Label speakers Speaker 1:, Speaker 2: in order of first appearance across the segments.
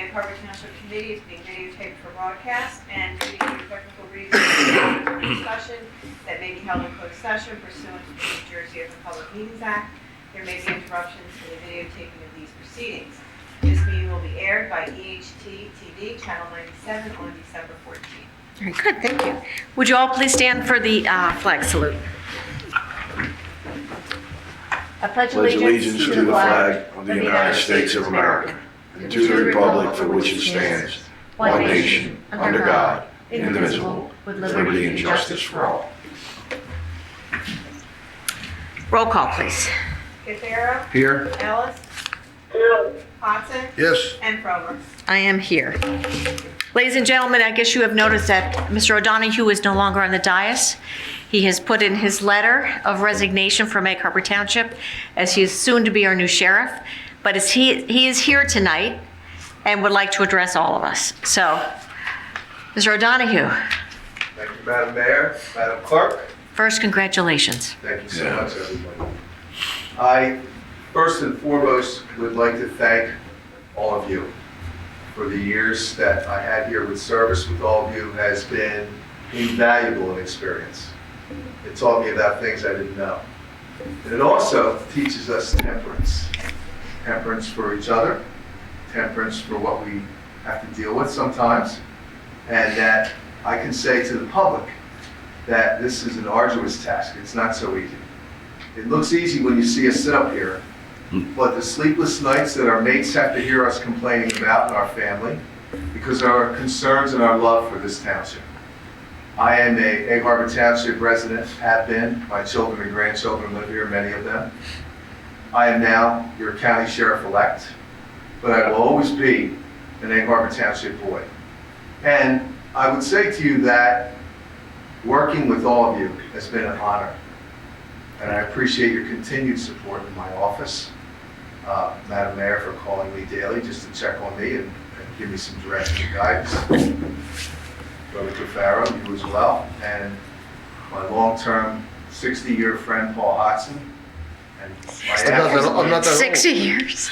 Speaker 1: Egg Harbor Township Committee is being videotaped for broadcast, and due to technical reasons, discussion that may be held in closed session pursuant to the New Jersey Open Public Meetings Act, there may be interruptions in the videotaping of these proceedings. This meeting will be aired by EHT TV, Channel 97, on December 14th.
Speaker 2: Very good, thank you. Would you all please stand for the flag salute? I pledge
Speaker 3: Pledge allegiance to the flag of the United States of America and to the republic for which it stands, one nation, under God, indivisible, with liberty and justice for all.
Speaker 2: Roll call, please.
Speaker 1: Cathero.
Speaker 3: Here.
Speaker 1: Ellis. Hodson.
Speaker 3: Yes.
Speaker 1: And Fromer.
Speaker 2: I am here. Ladies and gentlemen, I guess you have noticed that Mr. O'Donoghue is no longer on the dais. He has put in his letter of resignation from Egg Harbor Township, as he is soon to be our new sheriff. But he is here tonight and would like to address all of us. So, Mr. O'Donoghue,
Speaker 4: Thank you, Madam Mayor, Madam Clerk.
Speaker 2: first, congratulations.
Speaker 4: Thank you so much, everybody. I, first and foremost, would like to thank all of you for the years that I had here with service with all of you has been invaluable in experience. It taught me about things I didn't know. And it also teaches us temperance. Temperance for each other, temperance for what we have to deal with sometimes, and that I can say to the public that this is an arduous task. It's not so easy. It looks easy when you see us sit up here, but the sleepless nights that our mates have to hear us complaining about in our family, because of our concerns and our love for this township. I am a Egg Harbor Township resident, have been. My children and grandchildren live here, many of them. I am now your county sheriff-elect, but I will always be an Egg Harbor Township boy. And I would say to you that working with all of you has been an honor. And I appreciate your continued support in my office. Madam Mayor, for calling me daily just to check on me and give me some direction and guidance. Brother Cafaro, you as well, and my long-term 60-year friend Paul Hodson. And
Speaker 3: I'm not that
Speaker 2: 60 years.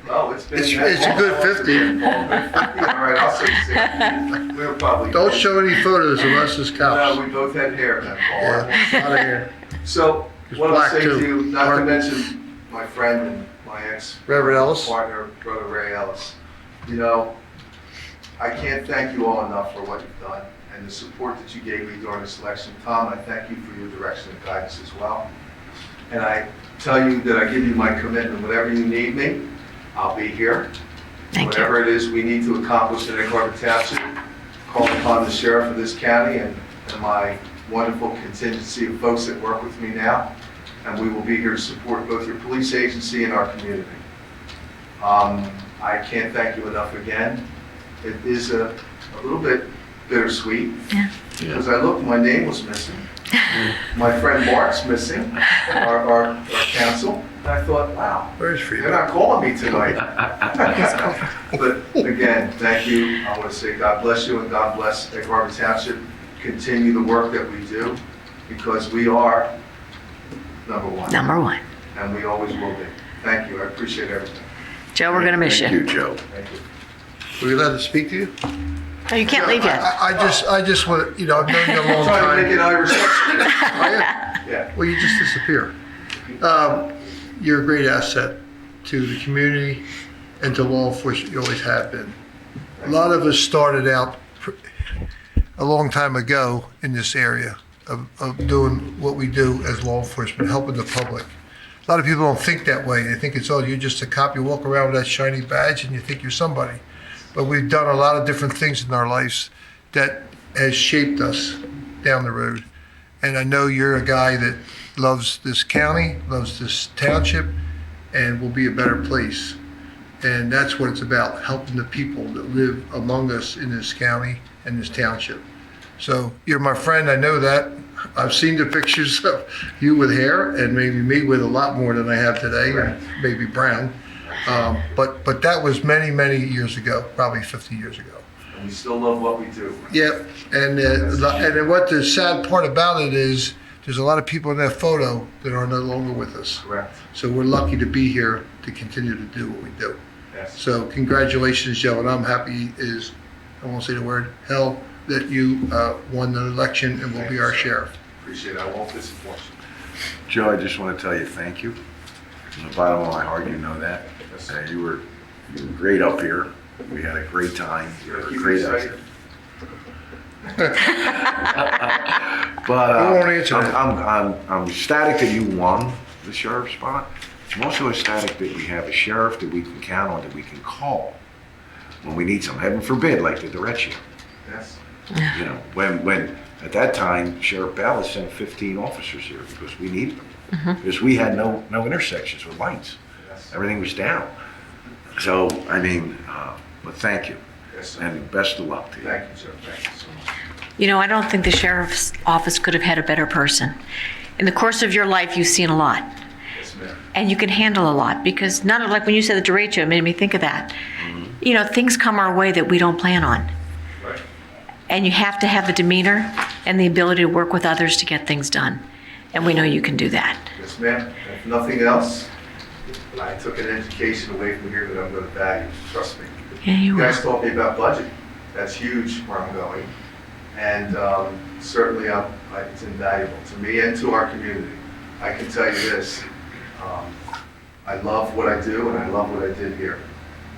Speaker 4: Oh, it's been.
Speaker 3: It's a good 50.
Speaker 4: All right, I'll say 60. We were probably.
Speaker 3: Don't show any photos of us as
Speaker 4: No,
Speaker 3: cops.
Speaker 4: we both had hair then, Paul.
Speaker 3: Yeah, out of here.
Speaker 4: So,
Speaker 3: It's
Speaker 4: what I'll
Speaker 3: black,
Speaker 4: say
Speaker 3: too.
Speaker 4: to you, not to
Speaker 3: Mark.
Speaker 4: mention my friend and my
Speaker 3: Reverend Ellis.
Speaker 4: partner, Brother Ray Ellis. You know, I can't thank you all enough for what you've done and the support that you gave me during this election. Tom, I thank you for your direction and guidance as well. And I tell you that I give you my commitment. Whatever you need me, I'll be here.
Speaker 2: Thank you.
Speaker 4: Whatever it is we need to accomplish in Egg Harbor Township, call upon the sheriff of this county and my wonderful contingency of folks that work with me now, and we will be here to support both your police agency and our community. I can't thank you enough again. It is a little bit bittersweet,
Speaker 2: Yeah.
Speaker 4: because I looked, my name was missing. My friend Mark's missing, our counsel, and I thought, wow,
Speaker 3: Where's
Speaker 4: they're
Speaker 3: Freeman?
Speaker 4: not calling me tonight. But again, thank you. I want to say God bless you and God bless Egg Harbor Township. Continue the work that we do, because we are number one.
Speaker 2: Number one.
Speaker 4: And we always will be. Thank you. I appreciate everything.
Speaker 2: Joe, we're going to miss
Speaker 3: Thank
Speaker 2: you.
Speaker 3: you, Joe.
Speaker 4: Thank you.
Speaker 3: Were you allowed to speak to you?
Speaker 2: Oh, you can't leave yet.
Speaker 3: I just want, you know, I've known you a long
Speaker 4: Trying to make
Speaker 3: time.
Speaker 4: an Irish accent.
Speaker 3: Oh, yeah.
Speaker 4: Yeah.
Speaker 3: Well, you just disappear. You're a great asset to the community and to law enforcement. You always have been. A lot of us started out a long time ago in this area of doing what we do as law enforcement, helping the public. A lot of people don't think that way. They think it's, oh, you're just a cop. You walk around with that shiny badge and you think you're somebody. But we've done a lot of different things in our lives that has shaped us down the road. And I know you're a guy that loves this county, loves this township, and will be a better place. And that's what it's about, helping the people that live among us in this county and this township. So you're my friend, I know that. I've seen the pictures of you with hair and maybe me with a lot more than I have today, and maybe brown. But that was many, many years ago, probably 50 years ago.
Speaker 4: And we still love what we do.
Speaker 3: Yep, and what the sad part about it is, there's a lot of people in that photo that are no longer with us.
Speaker 4: Correct.
Speaker 3: So we're lucky to be here to continue to do what we do.
Speaker 4: Yes.
Speaker 3: So congratulations, Joe, and I'm happy is, I won't say the word, hell, that you won the election and will be our sheriff.
Speaker 4: Appreciate it. I won't disappoint you.
Speaker 5: Joe, I just want to tell you thank you. From the bottom of my heart, you know that.
Speaker 4: Yes.
Speaker 5: You were great up here. We had a great time. You were a
Speaker 4: Keep
Speaker 5: great
Speaker 4: excited.
Speaker 5: But
Speaker 3: We won't answer that.
Speaker 5: I'm ecstatic that you won the sheriff's spot. I'm also ecstatic that we have a sheriff that we can count on, that we can call when we need some. Heaven forbid, like the Derecho.
Speaker 4: Yes.
Speaker 5: You know, when at that time Sheriff Ballas sent 15 officers here because we needed them. Because we had no intersections with lights.
Speaker 4: Yes.
Speaker 5: Everything was down. So I mean, but thank you
Speaker 4: Yes, sir.
Speaker 5: and best of luck to you.
Speaker 4: Thank you, sir. Thank you so much.
Speaker 2: You know, I don't think the sheriff's office could have had a better person. In the course of your life, you've seen a lot.
Speaker 4: Yes, ma'am.
Speaker 2: And you can handle a lot, because none of, like when you said the derecho, it made me think of that. You know, things come our way that we don't plan on.
Speaker 4: Right.
Speaker 2: And you have to have the demeanor and the ability to work with others to get things done. And we know you can do that.
Speaker 4: Yes, ma'am. If nothing else, I took an education away from here that I'm going to value. Trust me.
Speaker 2: Yeah, you
Speaker 4: You
Speaker 2: will.
Speaker 4: guys taught me about budget. That's huge where I'm going. And certainly it's invaluable to me and to our community. I can tell you this, I love what I do and I love what I did here.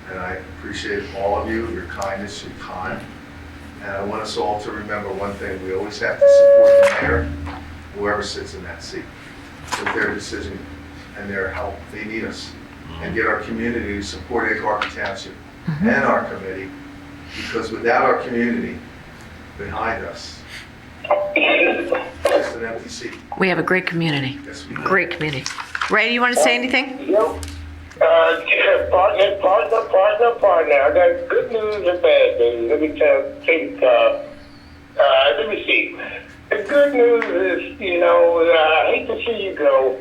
Speaker 4: And I appreciate all of you, your kindness, your time. And I want us all to remember one thing, we always have to support the mayor, whoever sits in that seat, with their decision and their help. They need us. And get our community to support Egg Harbor Township and our committee, because without our community behind us, it's just an empty seat.
Speaker 2: We have a great community.
Speaker 4: Yes, we do.
Speaker 2: Great community. Ray, you want to say anything?
Speaker 6: Yep. Partner. I got good news and bad news. Let me see. The good news is, I hate to see you go.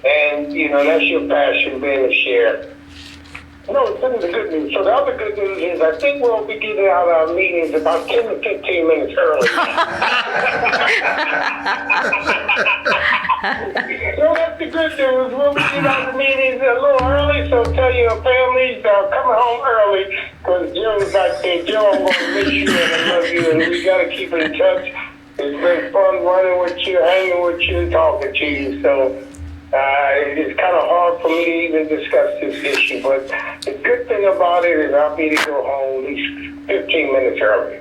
Speaker 6: And, that's your passion, being a sheriff. No, this is the good news. So the other good news is I think we'll be getting out of our meetings about 10 to 15 minutes early. So that's the good news. We'll be getting out of the meetings a little early, so tell your families coming home early, because Joe's back there. Joe, I'm going to miss you and I love you, and we got to keep in touch. It's been fun running with you, hanging with you, talking to you, so... it's kind of hard for me to even discuss this issue, but the good thing about it is I'll be to go home at least 15 minutes early.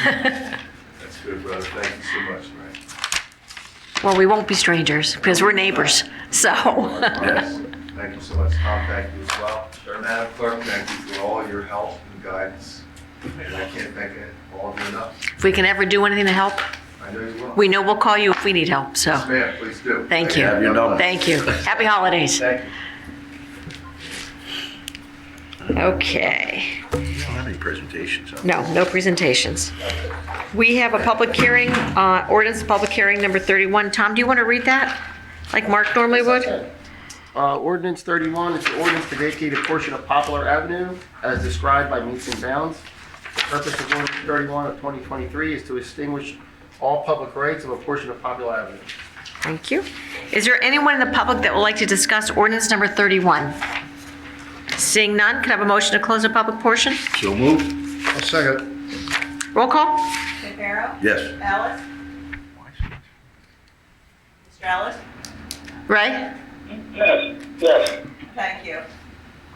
Speaker 4: That's good, brother. Thank you so much, Ray.
Speaker 2: Well, we won't be strangers because we're neighbors. So,
Speaker 4: Yes. Thank you so much, Tom. Thank you as well. Madam Clerk, thank you for all your help and guidance. And I can't thank all of you enough.
Speaker 2: if we can ever do anything to help,
Speaker 4: I know you will.
Speaker 2: we know we'll call you if we need help. So,
Speaker 4: Yes, ma'am. Please do.
Speaker 2: Thank you.
Speaker 5: Have your number.
Speaker 2: thank you. Happy holidays.
Speaker 4: Thank you.
Speaker 2: Okay.
Speaker 5: We don't have any presentations. Huh?
Speaker 2: No presentations. We have a public hearing, ordinance public hearing number 31. Tom, do you want to read that? Like Mark normally would?
Speaker 7: Ordinance 31 is the ordinance to vacate a portion of Poplar Avenue as described by meets and bounds. The purpose of ordinance 31 of 2023 is to extinguish all public rights of a portion of Poplar Avenue.
Speaker 2: Thank you. Is there anyone in the public that would like to discuss ordinance number 31? Seeing none, can I have a motion to close the public portion?
Speaker 5: So moved.
Speaker 3: I'll second.
Speaker 2: Roll call?
Speaker 1: Cafaro?
Speaker 5: Yes.
Speaker 1: Ellis? Mr. Ellis?
Speaker 2: Ray?
Speaker 6: Yes.
Speaker 1: Thank you.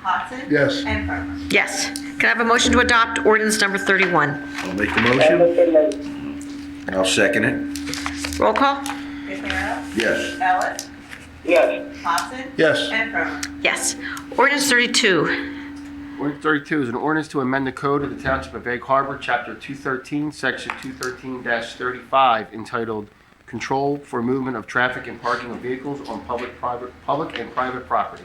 Speaker 1: Hodson?
Speaker 3: Yes.
Speaker 1: And Farmer?
Speaker 2: Yes. Can I have a motion to adopt ordinance number 31?
Speaker 5: I'll make the motion. I'll second it.
Speaker 2: Roll call?
Speaker 1: Cafaro?
Speaker 5: Yes.
Speaker 1: Ellis?
Speaker 6: Yes.
Speaker 1: Hodson?
Speaker 3: Yes.
Speaker 1: And Farmer?
Speaker 2: Yes. Ordinance 32.
Speaker 7: Ordinance 32 is an ordinance to amend the code of the Township of Egg Harbor, Chapter 213, Section 213-35, entitled Control for Movement of Traffic and Parking of Vehicles on Public and Private Property.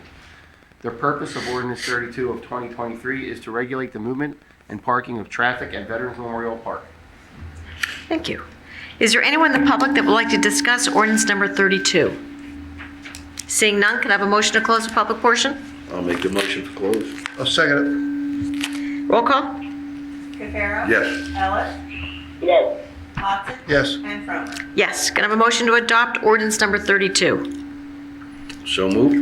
Speaker 7: The purpose of Ordinance 32 of 2023 is to regulate the movement and parking of traffic at Veterans Memorial Park.
Speaker 2: Thank you. Is there anyone in the public that would like to discuss ordinance number 32? Seeing none, can I have a motion to close the public portion?
Speaker 5: I'll make the motion to close.
Speaker 3: I'll second
Speaker 2: Roll call?
Speaker 1: Cafaro?
Speaker 5: Yes.
Speaker 1: Ellis?
Speaker 6: Yes.
Speaker 1: Hodson?
Speaker 3: Yes.
Speaker 1: And Farmer?
Speaker 2: Yes. Can I have a motion to adopt ordinance number 32?
Speaker 5: So moved.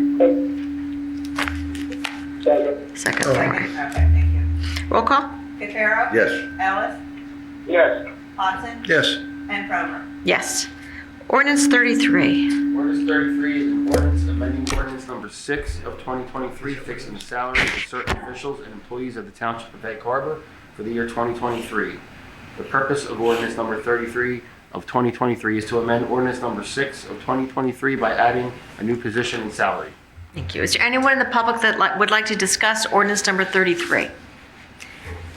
Speaker 6: Second.
Speaker 2: Second.
Speaker 3: Oh.
Speaker 1: Second, okay, thank you.
Speaker 2: Roll call?
Speaker 1: Cafaro?
Speaker 5: Yes.
Speaker 1: Ellis?
Speaker 6: Yes.
Speaker 1: Hodson?
Speaker 3: Yes.
Speaker 1: And Cromer?
Speaker 2: Yes. Ordinance 33.
Speaker 7: Ordinance 33 is an ordinance amending ordinance number 6 of 2023, fixing the salaries of certain officials and employees of the Township of Egg Harbor for the year 2023. The purpose of ordinance number 33 of 2023 is to amend ordinance number 6 of 2023 by adding a new position and salary.
Speaker 2: Thank you. Is there anyone in the public that would like to discuss ordinance number 33?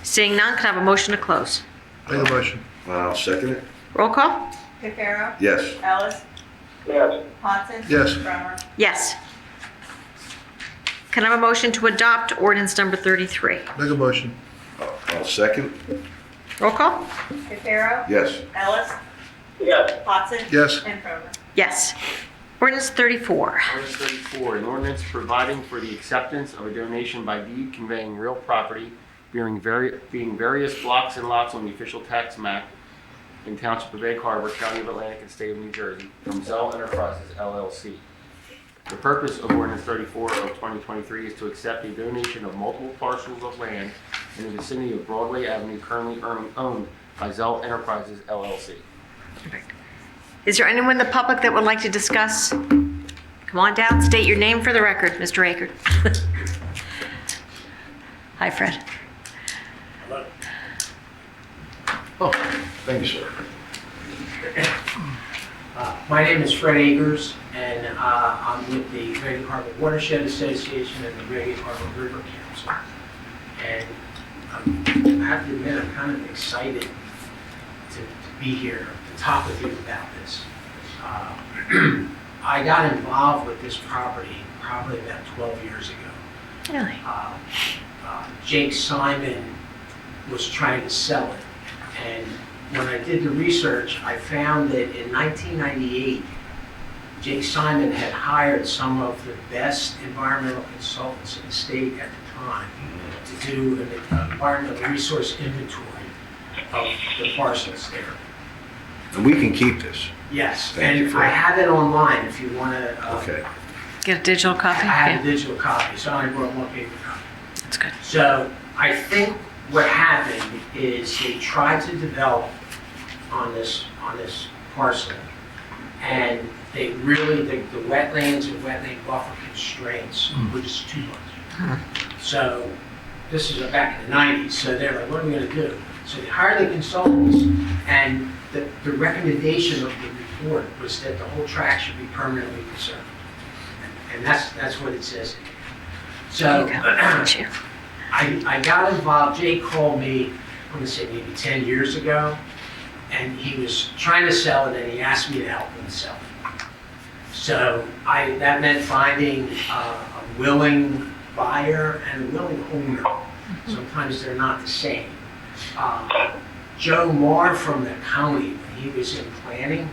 Speaker 2: Seeing none, can I have a motion to close?
Speaker 3: Make a motion.
Speaker 5: I'll second it.
Speaker 2: Roll call?
Speaker 1: Cafaro?
Speaker 5: Yes.
Speaker 1: Ellis?
Speaker 6: Yes.
Speaker 1: Hodson?
Speaker 3: Yes.
Speaker 1: Cromer?
Speaker 2: Yes. Can I have a motion to adopt ordinance number 33?
Speaker 3: Make a motion.
Speaker 5: I'll second.
Speaker 2: Roll call?
Speaker 1: Cafaro?
Speaker 5: Yes.
Speaker 1: Ellis?
Speaker 6: Yes.
Speaker 1: Hodson?
Speaker 3: Yes.
Speaker 1: And Cromer?
Speaker 2: Yes. Ordinance 34.
Speaker 7: Ordinance 34, an ordinance providing for the acceptance of a donation by deed conveying real property being various blocks and lots on the official tax map in Township of Egg Harbor, County of Atlantic, and State of New Jersey, from Zell Enterprises LLC. The purpose of Ordinance 34 of 2023 is to accept a donation of multiple parcels of land in the vicinity of Broadway Avenue currently owned by Zell Enterprises LLC.
Speaker 2: Is there anyone in the public that would like to discuss? Come on down, state your name for the record, Mr. Aker. Hi, Fred.
Speaker 5: Oh, thank you, sir.
Speaker 8: My name is Fred Akers, and I'm with the Greater Harbor Watershed Association and the Greater Harbor River Council. And I have to admit, I'm kind of excited to be here to talk with you about this. I got involved with this property probably about 12 years ago.
Speaker 2: Really?
Speaker 8: Jake Simon was trying to sell it. And when I did the research, I found that in 1998, Jake Simon had hired some of the best environmental consultants in the state at the time to do an environmental resource inventory of the parcels there.
Speaker 5: And we can keep this.
Speaker 8: Yes,
Speaker 5: Thank you
Speaker 8: and
Speaker 5: for
Speaker 8: I
Speaker 5: that.
Speaker 8: have it online if you want to.
Speaker 5: Okay.
Speaker 2: Get a digital
Speaker 8: I
Speaker 2: copy?
Speaker 8: have a
Speaker 2: Yeah,
Speaker 8: digital copy, so I brought one paper copy.
Speaker 2: that's good.
Speaker 8: So I think what happened is they tried to develop on this parcel, and they really, the wetlands and wetland buffer constraints were just too much. So this is back in the 90s, so they're like, what are we gonna do? So they hired the consultants, and the recommendation of the report was that the whole tract should be permanently preserved. And that's what it says. So
Speaker 2: There you go. Got you.
Speaker 8: I got involved, Jay called me, I'm gonna say maybe 10 years ago, and he was trying to sell it, and he asked me to help him sell it. So that meant finding a willing buyer and a willing owner. Sometimes they're not the same. Joe Marr from the county, when he was in planning,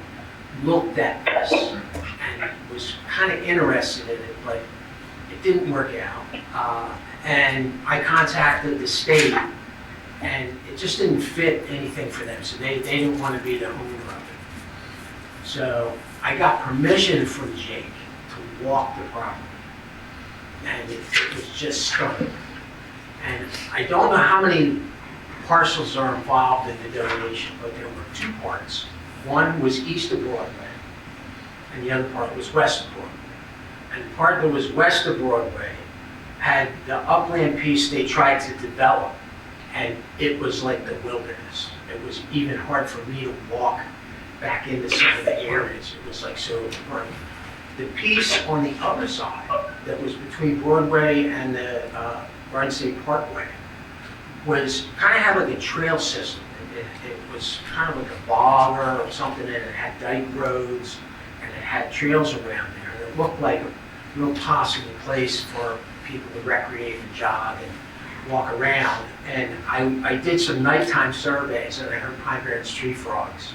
Speaker 8: looked at this and was kind of interested in it, but it didn't work out. And I contacted the state, and it just didn't fit anything for them, so they didn't want to be the owner of it. So I got permission from Jake to walk the property, and it was just stunning. And I don't know how many parcels are involved in the donation, but there were two parts. One was east of Broadway, and the other part was west of Broadway. And the part that was west of Broadway had the upland piece they tried to develop, and it was like the wilderness. It was even hard for me to walk back into some of the areas. It was like so important. The piece on the other side that was between Broadway and the Garden State Parkway was kind of had like a trail system. It was kind of like a bog or something, and it had dike roads, and it had trails around there. It looked like a real possible place for people to recreate and jog and walk around. And I did some nighttime surveys, and I heard pine bear and tree frogs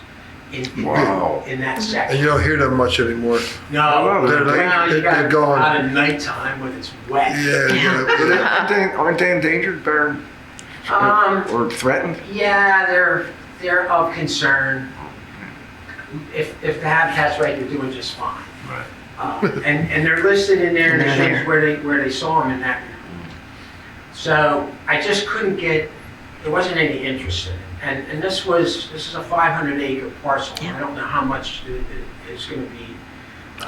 Speaker 5: Wow.
Speaker 8: in that
Speaker 3: And
Speaker 8: section.
Speaker 3: you don't hear them much anymore.
Speaker 8: No,
Speaker 5: They're
Speaker 3: like-
Speaker 8: well, you
Speaker 3: they're
Speaker 8: gotta go
Speaker 3: gone.
Speaker 8: out at nighttime when it's wet.
Speaker 3: Yeah.
Speaker 5: Aren't they endangered, bear, or threatened?
Speaker 8: Yeah, they're of concern. If the habitat's right, they're doing just fine.
Speaker 5: Right.
Speaker 8: And they're listed in there, and it shows where they saw them in that. So I just couldn't get, there wasn't any interest in it. And this is a 500 acre parcel.
Speaker 2: Yeah.
Speaker 8: I don't know how much is going to be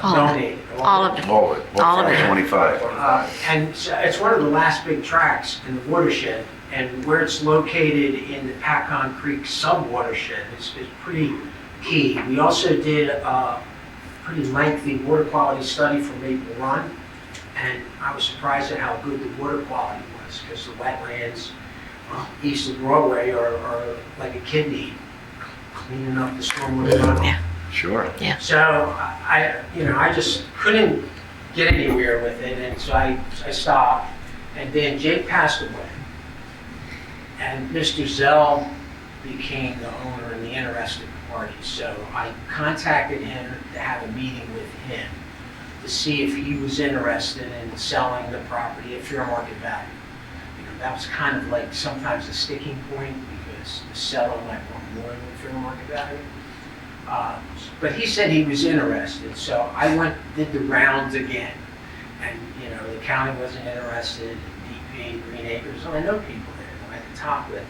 Speaker 2: All of it.
Speaker 8: donated.
Speaker 2: All of it.
Speaker 5: All of it.
Speaker 2: All of it.
Speaker 5: 25.
Speaker 8: And so it's one of the last big tracts in the watershed, and where it's located in the Pacon Creek sub-watershed is pretty key. We also did a pretty lengthy water quality study for Maple Run, and I was surprised at how good the water quality was, because the wetlands east of Broadway are like a kidney, cleaning up the stormwater runoff.
Speaker 2: Yeah.
Speaker 5: Sure.
Speaker 8: So I just couldn't get anywhere with it, and so I stopped. And then Jake passed away, and Mr. Zell became the owner and the interested party. So I contacted him to have a meeting with him to see if he was interested in selling the property at fair market value. That was kind of like sometimes a sticking point, because the seller might want more than fair market value. But he said he was interested, so I did the rounds again. And, the county wasn't interested, DP, Green Acres, and I know people there, at the top with,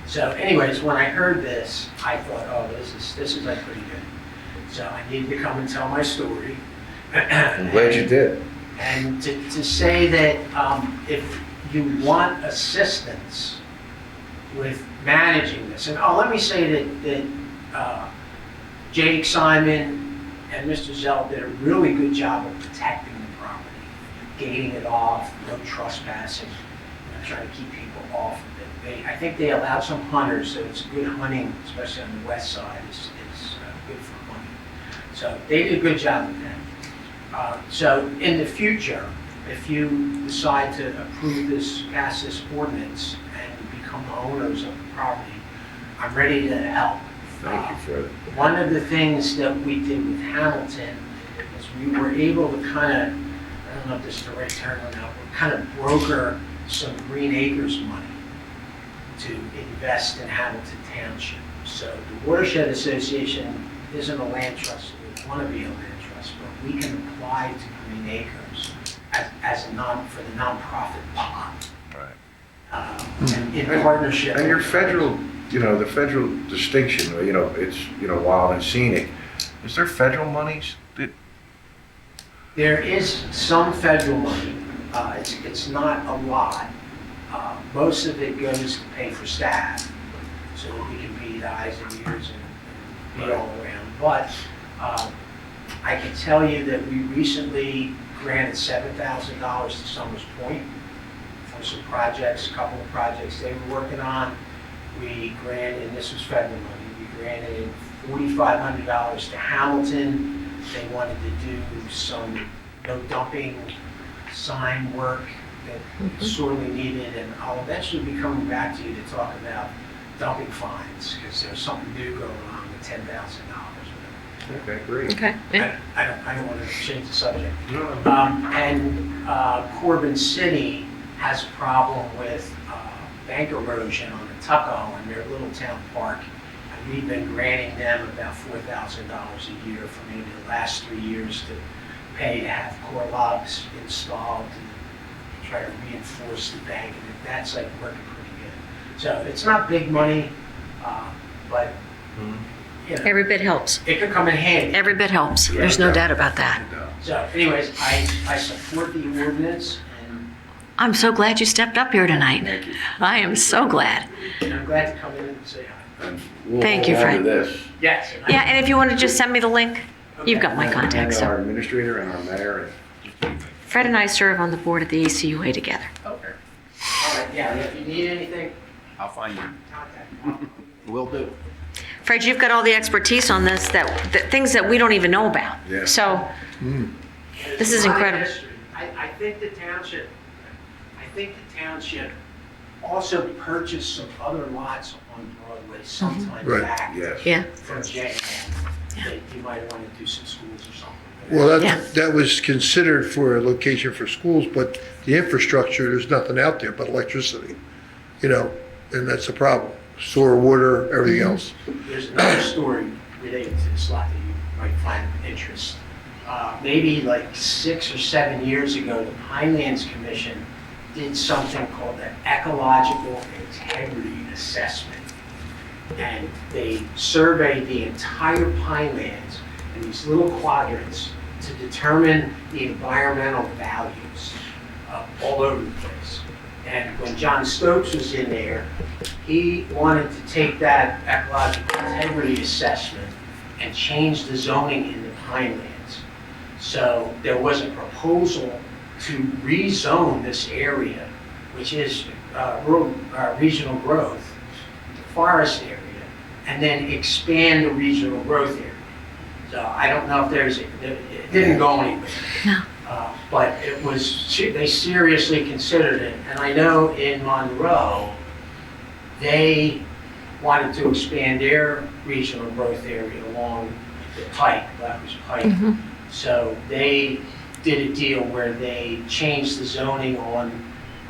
Speaker 8: So anyways, when I heard this, I thought, oh, this is like pretty good. So I needed to come and tell my story.
Speaker 5: I'm glad you did.
Speaker 8: And to say that if you want assistance with managing this, and let me say that Jake, Simon, and Mr. Zell did a really good job of protecting the property, gating it off, no trespassing, trying to keep people off of it. I think they allowed some hunters, so it's good hunting, especially on the west side, is good for hunting. So they did a good job with that. So in the future, if you decide to pass this ordinance and become the owners of the property, I'm ready to help.
Speaker 5: Thank you, Fred.
Speaker 8: One of the things that we did with Hamilton is we were able to kind of, I don't know if this is the right term or not, but kind of broker some Green Acres money to invest in Hamilton Township. So the Watershed Association isn't a land trust, we want to be a land trust, but we can apply to Green Acres as for the nonprofit bond.
Speaker 5: Right.
Speaker 8: In partnership.
Speaker 5: And your federal, the federal distinction, it's, wild and scenic. Is there federal monies that?
Speaker 8: There is some federal money. It's not a lot. Most of it goes to pay for staff, so that we can be the eyes and ears and be all around. But I can tell you that we recently granted $7,000 to Summers Point for some projects, a couple of projects they were working on. We granted, and this was federal money, we granted $4,500 to Hamilton. They wanted to do some no dumping sign work that sorely needed, and I'll eventually be coming back to you to talk about dumping fines, because there's something new going on with $10,000.
Speaker 5: Okay, great.
Speaker 2: Okay.
Speaker 8: I don't want to change the subject. Corbin City has a problem with bank erosion on the Tuckahoe in their little town park. And we've been granting them about $4,000 a year for maybe the last 3 years to pay to have core logs installed to try to reinforce the bank. And that's like working pretty good. So it's not big money, but
Speaker 2: Every bit helps.
Speaker 8: it could come in handy.
Speaker 2: Every bit helps. There's no doubt about that.
Speaker 8: So anyways, I support the ordinance,
Speaker 2: I'm so glad you stepped up here tonight.
Speaker 5: Thank you.
Speaker 2: I am so glad.
Speaker 8: and I'm glad to come in and say hi.
Speaker 5: And we'll
Speaker 2: Thank you,
Speaker 5: hold on to
Speaker 2: Frank.
Speaker 5: this.
Speaker 8: Yes.
Speaker 2: Yeah, and if you want to just send me the link, you've got my contact.
Speaker 5: And our
Speaker 2: So
Speaker 5: administrator and our mayor.
Speaker 2: Fred and I serve on the board of the ACUA together.
Speaker 8: Okay. All right, yeah, if you need anything,
Speaker 7: I'll find you.
Speaker 8: contact me.
Speaker 7: Will do.
Speaker 2: Fred, you've got all the expertise on this, that things that we don't even know about.
Speaker 5: Yeah.
Speaker 2: So This is
Speaker 8: It's a lot of
Speaker 2: incredible.
Speaker 8: history. I think the township also purchased some other lots on Broadway sometime
Speaker 3: Right.
Speaker 8: back.
Speaker 5: Yes.
Speaker 2: yeah,
Speaker 8: From J. That you might want to do some schools or something.
Speaker 3: Well,
Speaker 2: Yeah.
Speaker 3: that was considered for a location for schools, but the infrastructure, there's nothing out there but electricity, and that's a problem. Sewer, water, everything else.
Speaker 8: There's another story related to this lot that you might find of interest. maybe like 6 or 7 years ago, the Pinelands Commission did something called the Ecological Integrity Assessment. And they surveyed the entire Pinelands in these little quadrants to determine the environmental values all over the place. And when John Stokes was in there, he wanted to take that ecological integrity assessment and change the zoning in the Pinelands. So there was a proposal to rezone this area, which is regional growth, the forest area, and then expand the regional growth area. So I don't know if it didn't go anywhere.
Speaker 2: No.
Speaker 8: But it was, they seriously considered it. And I know in Monroe, they wanted to expand their regional growth area along the Pike, Blackridge Pike.
Speaker 2: Mhm.
Speaker 8: So they did a deal where they changed the zoning on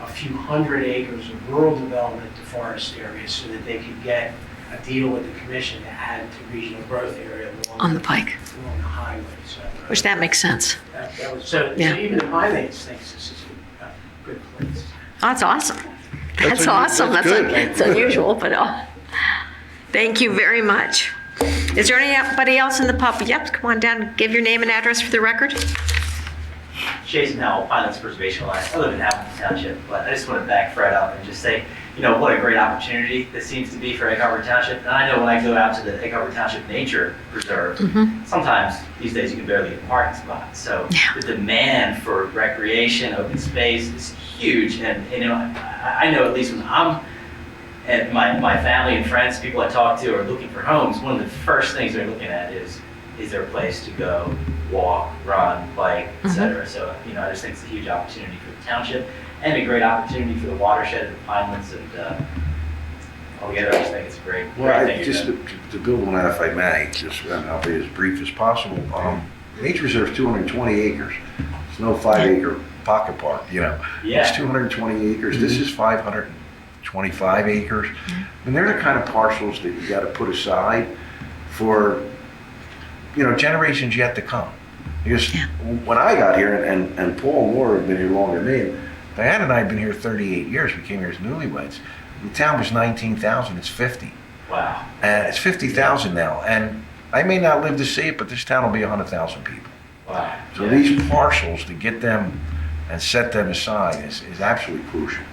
Speaker 8: a few hundred acres of rural development to forest areas so that they could get a deal with the commission to add to regional growth area
Speaker 2: On the Pike,
Speaker 8: along the highway. So
Speaker 2: which that makes sense.
Speaker 8: that was, so
Speaker 2: Yeah.
Speaker 8: even the Pinelands thinks this is a good place.
Speaker 2: Oh, that's awesome. That's
Speaker 3: That's
Speaker 2: awesome.
Speaker 3: that's
Speaker 2: That's,
Speaker 3: good.
Speaker 2: it's unusual, but thank you very much. Is there anybody else in the public? Yep, come on down, give your name and address for the record.
Speaker 9: Jason Howell, Pinelands Preservation Alliance. I live in Hamilton Township, but I just want to back Fred up and just say, what a great opportunity this seems to be for Egg Harbor Township. And I know when I go out to the Egg Harbor Township Nature Preserve, sometimes these days you can barely get a parking spot. So the demand for recreation, open space is huge. And I know at least when I'm and my family and friends, people I talk to are looking for homes, one of the first things they're looking at is there a place to go walk, run, bike, etc. So, I just think it's a huge opportunity for the township and a great opportunity for the watershed of the Pinelands, and altogether, I just think it's a great
Speaker 5: Well,
Speaker 9: thing.
Speaker 5: just to build on that, if I may, and I'll be as brief as possible. Nature Reserve is 220 acres. It's no 5-acre pocket park,
Speaker 9: Yeah.
Speaker 5: It's 220 acres. This is 525 acres. And they're the kind of parcels that you got to put aside for, generations yet to come. Because when I got here, and Paul and Laura have been here longer than me, and Diana and I have been here 38 years. We came here as newlyweds. The town was 19,000. It's 50.
Speaker 9: Wow.
Speaker 5: And it's 50,000 now. And I may not live to see it, but this town will be 100,000 people.
Speaker 9: Wow.
Speaker 5: So these parcels, to get them and set them aside is absolutely crucial.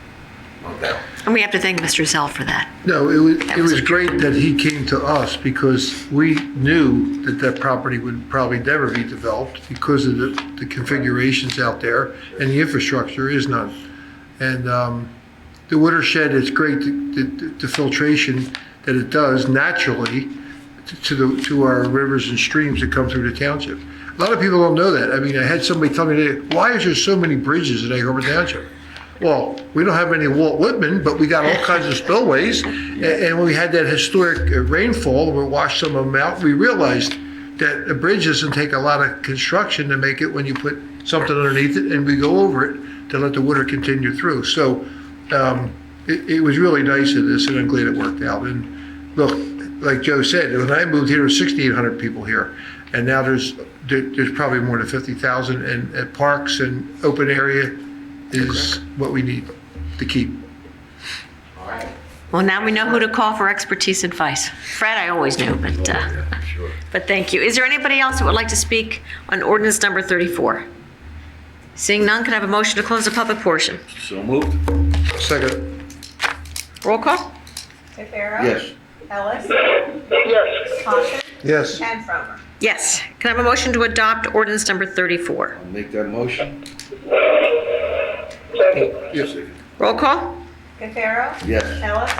Speaker 5: No doubt.
Speaker 2: And we have to thank Mr. Zell for that.
Speaker 3: No, it was great that he came to us because we knew that property would probably never be developed because of the configurations out there and the infrastructure is none. And the watershed is great, the filtration that it does naturally to our rivers and streams that come through the township. A lot of people don't know that. I mean, I had somebody tell me today, why is there so many bridges in Egg Harbor Township? Well, we don't have any Walt Whitman, but we got all kinds of spillways. And when we had that historic rainfall, we washed some of them out, we realized that a bridge doesn't take a lot of construction to make it when you put something underneath it and we go over it to let the water continue through. So it was really nice of this, and I'm glad it worked out. And look, like Joe said, when I moved here, there were 6,800 people here. And now there's probably more than 50,000, and at parks and open area is what we need to keep.
Speaker 9: All right.
Speaker 2: Well, now we know who to call for expertise advice. Fred, I always knew, but thank you. Is there anybody else that would like to speak on ordinance number 34? Seeing none, can I have a motion to close the public portion?
Speaker 5: So moved?
Speaker 3: Second.
Speaker 2: Roll call?
Speaker 1: Cafaro?
Speaker 5: Yes.
Speaker 1: Ellis?
Speaker 6: Yes.
Speaker 1: Thompson?
Speaker 3: Yes.
Speaker 1: And Fromer.
Speaker 2: Yes. Can I have a motion to adopt ordinance number 34?
Speaker 5: I'll make that motion.
Speaker 6: Second.
Speaker 3: Yes.
Speaker 2: Roll call?
Speaker 1: Cafaro?
Speaker 5: Yes.
Speaker 1: Ellis?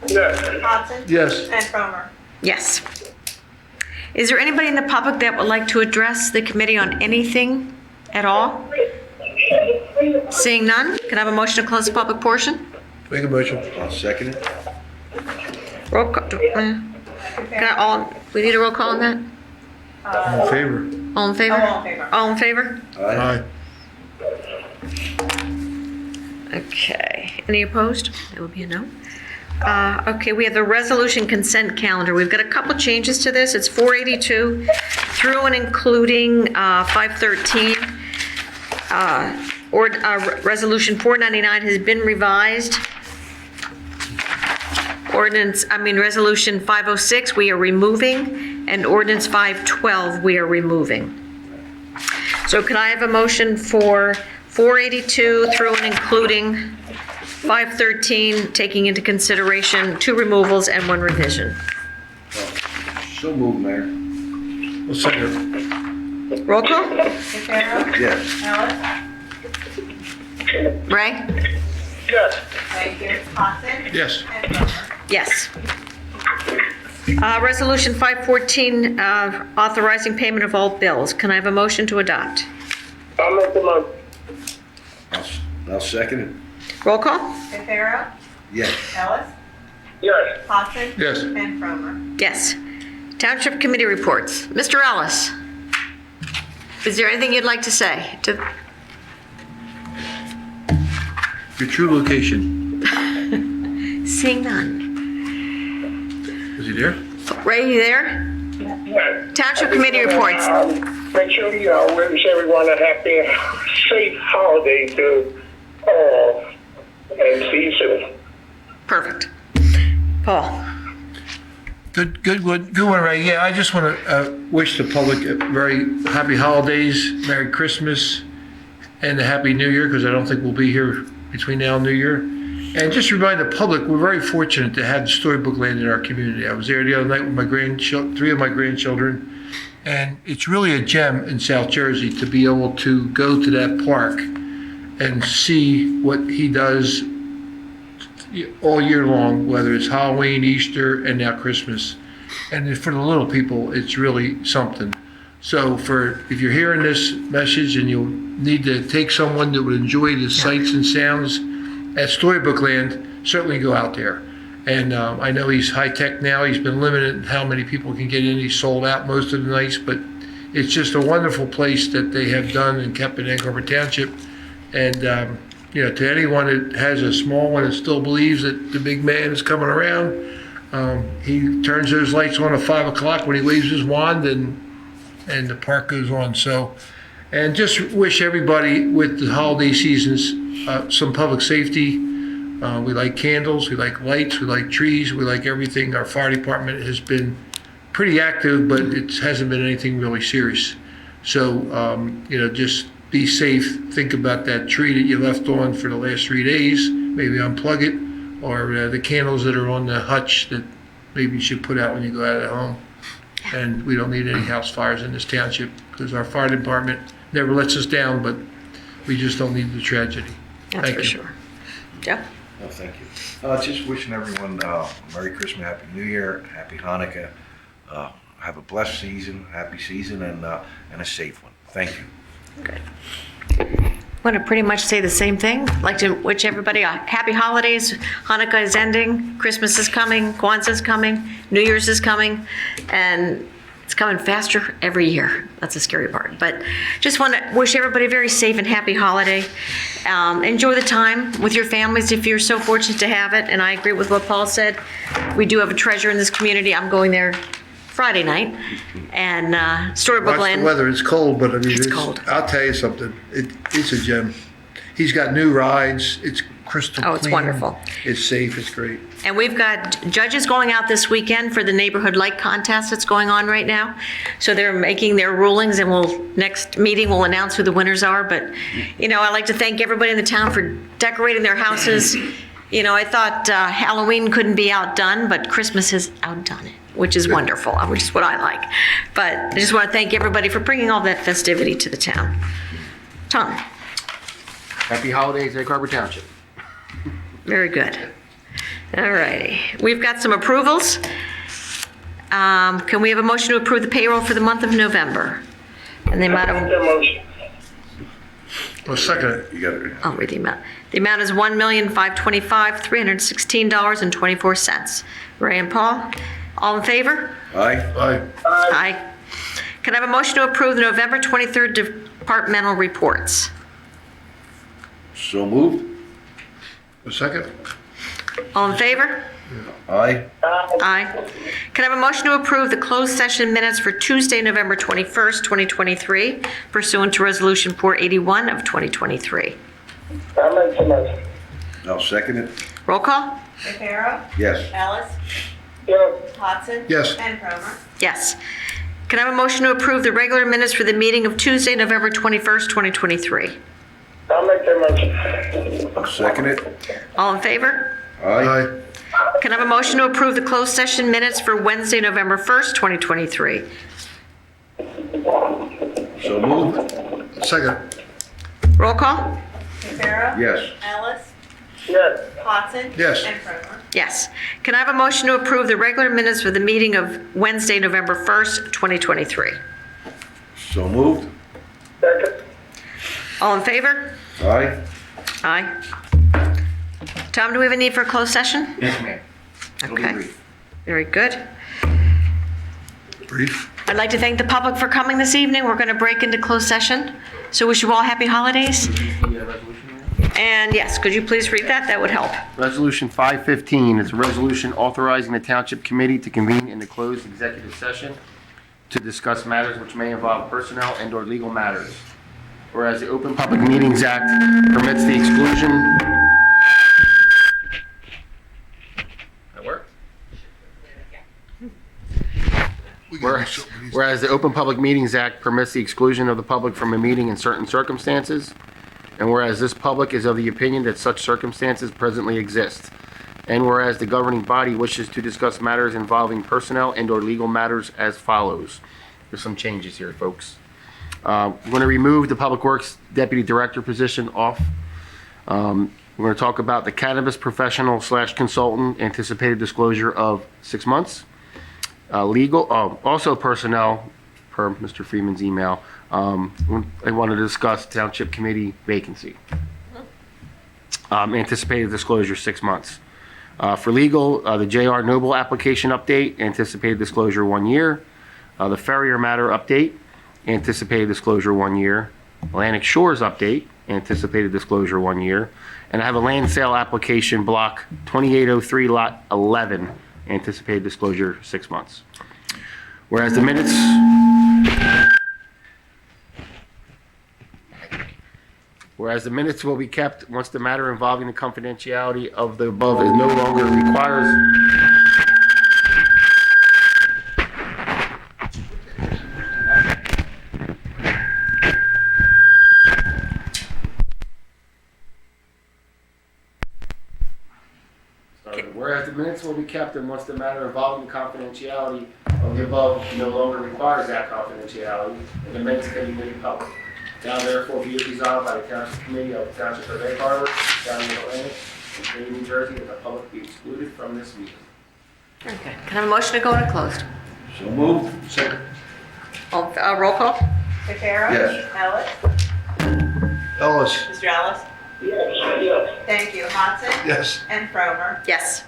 Speaker 6: Yes.
Speaker 1: Thompson?
Speaker 3: Yes.
Speaker 1: And Fromer.
Speaker 2: Yes. Is there anybody in the public that would like to address the committee on anything at all? Seeing none, can I have a motion to close the public portion?
Speaker 3: Make a motion.
Speaker 5: I'll second it.
Speaker 2: Roll call. Can I we need a roll call on that?
Speaker 3: All in favor?
Speaker 2: All in favor?
Speaker 1: All in favor.
Speaker 2: All in favor?
Speaker 3: Aye.
Speaker 2: Okay. Any opposed? That would be a no. Okay, we have the resolution consent calendar. We've got a couple changes to this. It's 482 through and including 513. Resolution 499 has been revised. Resolution 506, we are removing, and ordinance 512, we are removing. So can I have a motion for 482 through and including 513, taking into consideration 2 removals and 1 revision?
Speaker 5: So moved, Mayor.
Speaker 3: Well, second.
Speaker 2: Roll call?
Speaker 1: Cordero?
Speaker 5: Yes.
Speaker 1: Ellis?
Speaker 2: Ray?
Speaker 6: Yes.
Speaker 1: Thank you. Hudson?
Speaker 3: Yes.
Speaker 1: And Plummer.
Speaker 2: Yes. Resolution 514, authorizing payment of all bills. Can I have a motion to adopt?
Speaker 6: I'll make the motion.
Speaker 5: I'll second it.
Speaker 2: Roll call?
Speaker 1: Cordero?
Speaker 5: Yes.
Speaker 1: Ellis?
Speaker 6: Yes.
Speaker 1: Hudson?
Speaker 3: Yes.
Speaker 1: And Plummer.
Speaker 2: Yes. Township Committee reports. Mr. Ellis, is there anything you'd like to say?
Speaker 3: Your true location.
Speaker 2: Seeing none.
Speaker 3: Is he there?
Speaker 2: Ray, you there?
Speaker 6: Yes.
Speaker 2: Township Committee reports.
Speaker 6: Make sure you wish everyone a happy, safe holiday to all, and see you soon.
Speaker 2: Perfect. Paul?
Speaker 3: Good one, Ray. Yeah, I just want to wish the public a very happy holidays, Merry Christmas, and a Happy New Year, because I don't think we'll be here between now and New Year. And just remind the public, we're very fortunate to have the Storybook Land in our community. I was there the other night with my 3 of my grandchildren, and it's really a gem in South Jersey to be able to go to that park and see what he does all year long, whether it's Halloween, Easter, and now Christmas. And for the little people, it's really something. So if you're hearing this message and you'll need to take someone that would enjoy the sights and sounds at Storybook Land, certainly go out there. And I know he's high-tech now. He's been limited in how many people can get in. He's sold out most of the nights, but it's just a wonderful place that they have done and kept in Egg Harbor Township. And, to anyone that has a small one that still believes that the big man is coming around, he turns those lights on at 5 o'clock when he waves his wand, and the park goes on. So, and just wish everybody with the holiday seasons some public safety. We like candles, we like lights, we like trees, we like everything. Our fire department has been pretty active, but it hasn't been anything really serious. So, just be safe. Think about that tree that you left on for the last 3 days. Maybe unplug it, or the candles that are on the hutch that maybe you should put out when you go out of the home. And we don't need any house fires in this township because our fire department never lets us down, but we just don't need the tragedy.
Speaker 2: That's
Speaker 3: Thank
Speaker 2: for
Speaker 3: you.
Speaker 2: sure. Jeff?
Speaker 5: Oh, thank you. Just wishing everyone Merry Christmas, Happy New Year, Happy Hanukkah. Have a blessed season, happy season, and a safe one. Thank you.
Speaker 2: Good. I want to pretty much say the same thing. I'd like to wish everybody a happy holidays. Hanukkah is ending, Christmas is coming, Kwanzaa is coming, New Year's is coming, and it's coming faster every year. That's the scary part. But just want to wish everybody a very safe and happy holiday. Enjoy the time with your families if you're so fortunate to have it. And I agree with what Paul said. We do have a treasure in this community. I'm going there Friday night. And Storybook
Speaker 3: Watch
Speaker 2: Land.
Speaker 3: the weather. It's cold, but I mean,
Speaker 2: It's cold.
Speaker 3: I'll tell you something. It's a gem. He's got new rides. It's crystal clean.
Speaker 2: Oh, it's wonderful.
Speaker 3: It's safe. It's great.
Speaker 2: And we've got judges going out this weekend for the neighborhood light contest that's going on right now. So they're making their rulings, and next meeting we'll announce who the winners are. But, I'd like to thank everybody in the town for decorating their houses. I thought Halloween couldn't be outdone, but Christmas has outdone it, which is wonderful, which is what I like. But I just want to thank everybody for bringing all that festivity to the town. Tom?
Speaker 7: Happy holidays, Egg Harbor Township.
Speaker 2: Very good. All righty. We've got some approvals. Can we have a motion to approve the payroll for the month of November? And the amount
Speaker 6: Make
Speaker 2: of,
Speaker 6: the motion.
Speaker 3: Well, second,
Speaker 5: You got it.
Speaker 2: I'll read the amount. The amount is $1,525,316.24. Ray and Paul, all in favor?
Speaker 5: Aye.
Speaker 3: aye.
Speaker 2: Aye. Can I have a motion to approve the November 23rd departmental reports?
Speaker 5: So moved.
Speaker 3: A second?
Speaker 2: All in favor?
Speaker 5: Aye.
Speaker 2: Aye. Can I have a motion to approve the closed session minutes for Tuesday, November 21st, 2023, pursuant to Resolution 481 of 2023?
Speaker 6: I'll make the motion.
Speaker 5: I'll second it.
Speaker 2: Roll call?
Speaker 1: Rivera,
Speaker 5: Yes.
Speaker 1: Ellis,
Speaker 6: Yes.
Speaker 1: Hodson.
Speaker 3: Yes.
Speaker 1: And Cromer.
Speaker 2: Yes. Can I have a motion to approve the regular minutes for the meeting of Tuesday, November 21st, 2023?
Speaker 6: I'll make the motion.
Speaker 5: I'll second it.
Speaker 2: All in favor?
Speaker 5: Aye.
Speaker 2: Can I have a motion to approve the closed session minutes for Wednesday, November 1st, 2023?
Speaker 5: So moved.
Speaker 3: Second.
Speaker 2: Roll call?
Speaker 1: Rivera.
Speaker 5: Yes.
Speaker 1: Ellis,
Speaker 6: Yes.
Speaker 1: Hodson.
Speaker 3: Yes.
Speaker 1: And Cromer.
Speaker 2: Yes. Can I have a motion to approve the regular minutes for the meeting of Wednesday, November 1st, 2023?
Speaker 5: So moved.
Speaker 6: Second.
Speaker 2: All in favor?
Speaker 5: Aye.
Speaker 2: Aye. Tom, do we have a need for a closed session?
Speaker 5: Yes, ma'am. It'll be
Speaker 2: Okay.
Speaker 5: brief.
Speaker 2: Very good.
Speaker 3: Brief.
Speaker 2: I'd like to thank the public for coming this evening. We're going to break into closed session. So wish you all happy holidays. And yes, could you please read that? That would help.
Speaker 7: Resolution 515 is a resolution authorizing the Township Committee to convene in the closed executive session to discuss matters which may involve personnel and/or legal matters. Whereas the Open Public Meetings Act permits the exclusion. That worked? Whereas the Open Public Meetings Act permits the exclusion of the public from a meeting in certain circumstances, and whereas this public is of the opinion that such circumstances presently exist, and whereas the governing body wishes to discuss matters involving personnel and/or legal matters as follows. There's some changes here, folks. We're going to remove the Public Works Deputy Director position off. We're going to talk about the cannabis professional / consultant, anticipated disclosure of 6 months. Also personnel, per Mr. Freeman's email, I want to discuss Township Committee vacancy. Anticipated disclosure 6 months. For legal, the J.R. Noble application update, anticipated disclosure 1 year. The Ferrier matter update, anticipated disclosure 1 year. Atlantic Shores update, anticipated disclosure 1 year. And I have a land sale application, block 2803, lot 11, anticipated disclosure 6 months. Whereas the minutes. Whereas the minutes will be kept once the matter involving the confidentiality of the above is no longer requires. Whereas the minutes will be kept and once the matter involving the confidentiality of the above no longer requires that confidentiality, and the minutes can be made public. Now therefore be it resolved by the Township Committee of the Township of Egg Harbor, County of Atlantic, State of New Jersey, that the public be excluded from this meeting.
Speaker 2: Very good. Can I have a motion to go into closed?
Speaker 5: So moved. Second.
Speaker 2: Roll call?
Speaker 1: Rivera.
Speaker 5: Yes.
Speaker 1: Ellis,
Speaker 3: Ellis.
Speaker 1: Mr. Ellis.
Speaker 6: Yes. Yes.
Speaker 1: Thank you. Hodson.
Speaker 3: Yes.
Speaker 1: And Cromer.
Speaker 2: Yes.